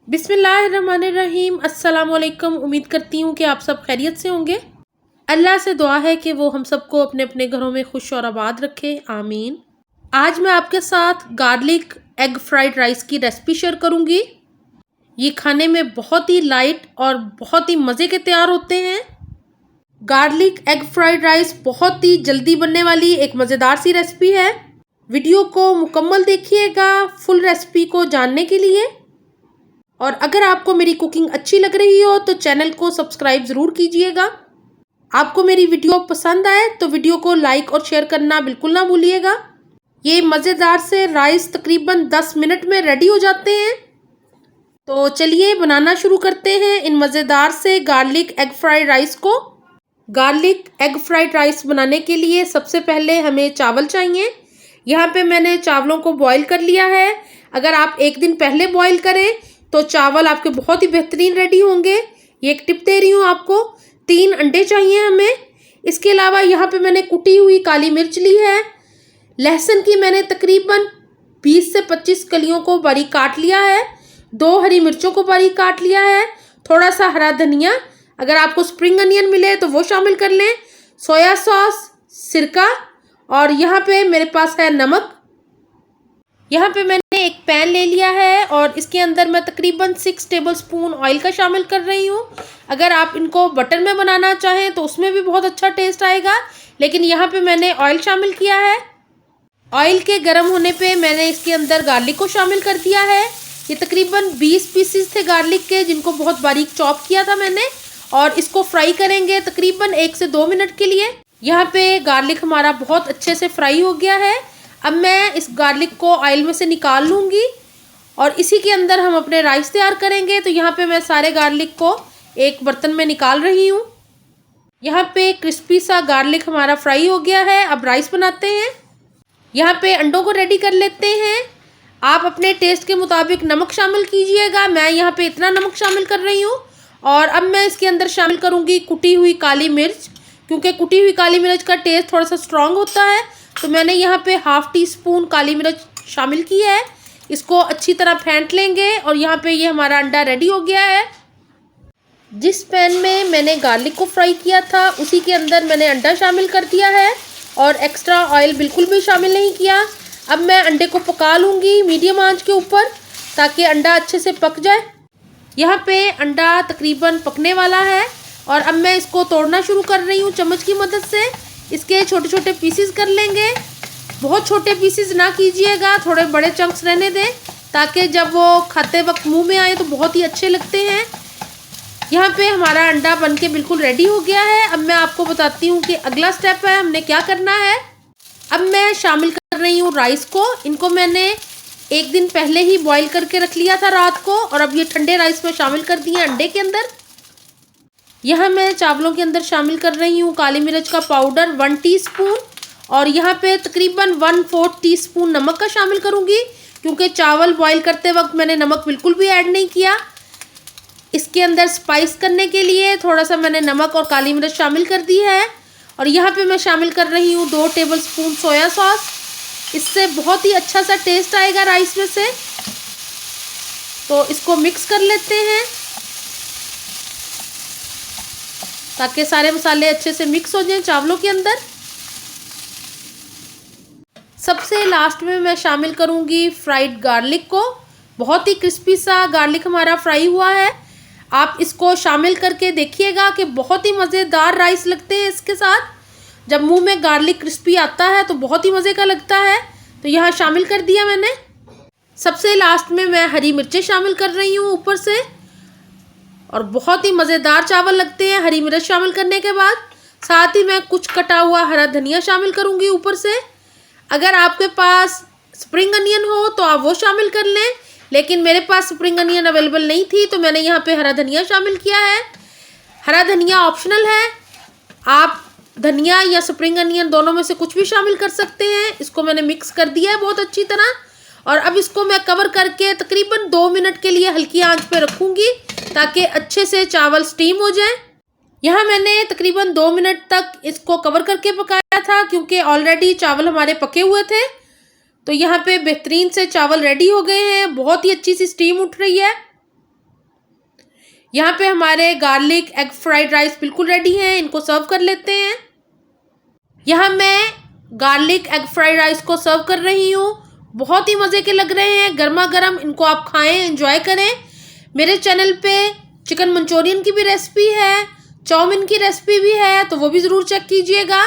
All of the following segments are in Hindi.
बिस्मिल्लाहिर्रहमानिर्रहीम। अस्सलामुअलैकुम। उम्मीद करती हूँ कि आप सब खैरियत से होंगे। अल्लाह से दुआ है कि वो हम सबको अपने अपने घरों में खुश और आबाद रखे, आमीन। आज मैं आपके साथ गार्लिक एग फ्राइड राइस की रेसिपी शेयर करूँगी। ये खाने में बहुत ही लाइट और बहुत ही मज़े के तैयार होते हैं। गार्लिक एग फ्राइड राइस बहुत ही जल्दी बनने वाली एक मज़ेदार सी रेसिपी है। वीडियो को मुकम्मल देखिएगा फुल रेसिपी को जानने के लिए। और अगर आपको मेरी कुकिंग अच्छी लग रही हो तो चैनल को सब्सक्राइब ज़रूर कीजिएगा। आपको मेरी वीडियो पसंद आए तो वीडियो को लाइक और शेयर करना बिल्कुल ना भूलिएगा। ये मज़ेदार से राइस तकरीबन 10 मिनट में रेडी हो जाते हैं। तो चलिए बनाना शुरू करते हैं इन मज़ेदार से गार्लिक एग फ्राइड राइस को। गार्लिक एग फ्राइड राइस बनाने के लिए सबसे पहले हमें चावल चाहिए। यहाँ पे मैंने चावलों को बॉईल कर लिया है। अगर आप एक दिन पहले बॉईल करें तो चावल आपके बहुत ही बेहतरीन रेडी होंगे। ये एक टिप दे रही हूँ आपको। 3 अंडे चाहिए हमें। इसके अलावा यहाँ पे मैंने कुटी हुई काली मिर्च ली है। लहसुन की मैंने तकरीबन 20 से 25 कलियों को बारीक काट लिया है। 2 हरी मिर्चों को बारीक काट लिया है। थोड़ा सा हरा धनिया, अगर आपको स्प्रिंग अनियन मिले तो वो शामिल कर लें। सोया सॉस, सिरका और यहाँ पे मेरे पास है नमक। यहाँ पे मैंने एक पैन ले लिया है और इसके अंदर मैं तकरीबन 6 टेबलस्पून ऑयल का शामिल कर रही हूँ। अगर आप इनको बटर में बनाना चाहें तो उसमें भी बहुत अच्छा टेस्ट आएगा, लेकिन यहाँ पे मैंने ऑयल शामिल किया है। ऑयल के गर्म होने पे मैंने इसके अंदर गार्लिक को शामिल कर दिया है। ये तकरीबन 20 पीसीस थे गार्लिक के, जिनको बहुत बारीक चॉप किया था मैंने। और इसको फ्राई करेंगे तकरीबन 1 से 2 मिनट के लिए। यहाँ पे गार्लिक हमारा बहुत अच्छे से फ्राई हो गया है। अब मैं इस गार्लिक को ऑयल में से निकाल लूँगी और इसी के अंदर हम अपने राइस तैयार करेंगे। तो यहाँ पे मैं सारे गार्लिक को एक बर्तन में निकाल रही हूँ। यहाँ पे क्रिस्पी सा गार्लिक हमारा फ्राई हो गया है। अब राइस बनाते हैं। यहाँ पे अंडों को रेडी कर लेते हैं। आप अपने टेस्ट के मुताबिक नमक शामिल कीजिएगा। मैं यहाँ पे इतना नमक शामिल कर रही हूँ। और अब मैं इसके अंदर शामिल करूँगी कुटी हुई काली मिर्च, क्योंकि कुटी हुई काली मिर्च का टेस्ट थोड़ा सा स्ट्रॉन्ग होता है। तो मैंने यहाँ पे ½ टीस्पून काली मिर्च शामिल की है। इसको अच्छी तरह फेंट लेंगे और यहाँ पे ये हमारा अंडा रेडी हो गया है। जिस पैन में मैंने गार्लिक को फ्राई किया था उसी के अंदर मैंने अंडा शामिल कर दिया है और एक्स्ट्रा ऑयल बिल्कुल भी शामिल नहीं किया। अब मैं अंडे को पका लूँगी मीडियम आंच के ऊपर, ताकि अंडा अच्छे से पक जाए। यहाँ पे अंडा तकरीबन पकने वाला है और अब मैं इसको तोड़ना शुरू कर रही हूँ चम्मच की मदद से। इसके छोटे छोटे पीसेस कर लेंगे। बहुत छोटे पीसेस ना कीजिएगा, थोड़े बड़े चंक्स रहने दें, ताकि जब वो खाते वक्त मुंह में आए तो बहुत ही अच्छे लगते हैं। यहाँ पे हमारा अंडा बनके बिल्कुल रेडी हो गया है। अब मैं आपको बताती हूँ कि अगला स्टेप है हमने क्या करना है। अब मैं शामिल कर रही हूँ राइस को। इनको मैंने एक दिन पहले ही बॉईल करके रख लिया था रात को, और अब ये ठंडे राइस में शामिल कर दिए अंडे के अंदर। यहाँ मैं चावलों के अंदर शामिल कर रही हूँ काली मिर्च का पाउडर 1 टीस्पून और यहाँ पे तकरीबन 1/4 टीस्पून नमक का शामिल करूँगी, क्योंकि चावल बॉईल करते वक्त मैंने नमक बिल्कुल भी ऐड नहीं किया। इसके अंदर स्पाइस करने के लिए थोड़ा सा मैंने नमक और काली मिर्च शामिल कर दी है। और यहाँ पे मैं शामिल कर रही हूँ 2 टेबलस्पून सोया सॉस। इससे बहुत ही अच्छा सा टेस्ट आएगा राइस में से। तो इसको मिक्स कर लेते हैं ताकि सारे मसाले अच्छे से मिक्स हो जाएं चावलों के अंदर। सबसे लास्ट में मैं शामिल करूंगी फ्राइड गार्लिक को। बहुत ही क्रिस्पी सा गार्लिक हमारा फ्राई हुआ है। आप इसको शामिल करके देखिएगा कि बहुत ही मज़ेदार राइस लगते हैं इसके साथ। जब मुंह में गार्लिक क्रिस्पी आता है तो बहुत ही मज़े का लगता है। तो यहाँ शामिल कर दिया मैंने। सबसे लास्ट में मैं हरी मिर्चें शामिल कर रही हूँ ऊपर से, और बहुत ही मज़ेदार चावल लगते हैं हरी मिर्च शामिल करने के बाद। साथ ही मैं कुछ कटा हुआ हरा धनिया शामिल करूँगी ऊपर से। अगर आपके पास स्प्रिंग अनियन हो तो आप वो शामिल कर लें, लेकिन मेरे पास स्प्रिंग अनियन अवेलेबल नहीं थी तो मैंने यहाँ पे हरा धनिया शामिल किया है। हरा धनिया ऑप्शनल है, आप धनिया या स्प्रिंग अनियन दोनों में से कुछ भी शामिल कर सकते हैं। इसको मैंने मिक्स कर दिया है बहुत अच्छी तरह, और अब इसको मैं कवर करके तकरीबन 2 मिनट के लिए हल्की आंच पे रखूँगी, ताकि अच्छे से चावल स्टीम हो जाए। यहाँ मैंने तकरीबन 2 मिनट तक इसको कवर करके पकाया था, क्योंकि ऑलरेडी चावल हमारे पके हुए थे। तो यहाँ पे बेहतरीन से चावल रेडी हो गए हैं। बहुत ही अच्छी सी स्टीम उठ रही है। यहाँ पे हमारे गार्लिक एग फ्राइड राइस बिल्कुल रेडी हैं, इनको सर्व कर लेते हैं। यहाँ मैं गार्लिक एग फ्राइड राइस को सर्व कर रही हूँ। बहुत ही मज़े के लग रहे हैं, गर्मा गर्म। इनको आप खाएं, एंजॉय करें। मेरे चैनल पे चिकन मंचूरियन की भी रेसिपी है, चाउमीन की रेसिपी भी है, तो वो भी ज़रूर चेक कीजिएगा।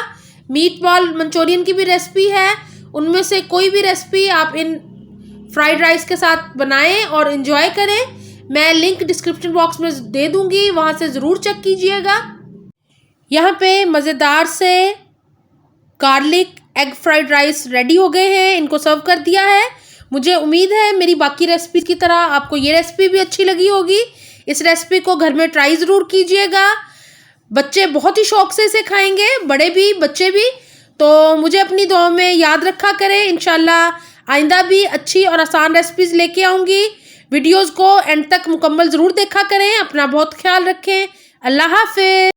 मीट बॉल मंचूरियन की भी रेसिपी है। उनमें से कोई भी रेसिपी आप इन फ्राइड राइस के साथ बनाएं और एंजॉय करें। मैं लिंक डिस्क्रिप्शन बॉक्स में दे दूंगी, वहाँ से ज़रूर चेक कीजिएगा। यहाँ पे मज़ेदार से garlic egg fried rice ready हो गए हैं, इनको सर्व कर दिया है। मुझे उम्मीद है मेरी बाकी रेसिपी की तरह आपको ये रेसिपी भी अच्छी लगी होगी। इस रेसिपी को घर में ट्राई ज़रूर कीजिएगा। बच्चे बहुत ही शौक से इसे खाएंगे, बड़े भी बच्चे भी। तो मुझे अपनी दुआ में याद रखा करें। इंशाल्लाह आइंदा भी अच्छी और आसान रेसिपीज़ लेके आऊँगी। वीडियोज़ को एंड तक मुकम्मल ज़रूर देखा करें। अपना बहुत ख्याल रखें। अल्लाह हाफ़िज़।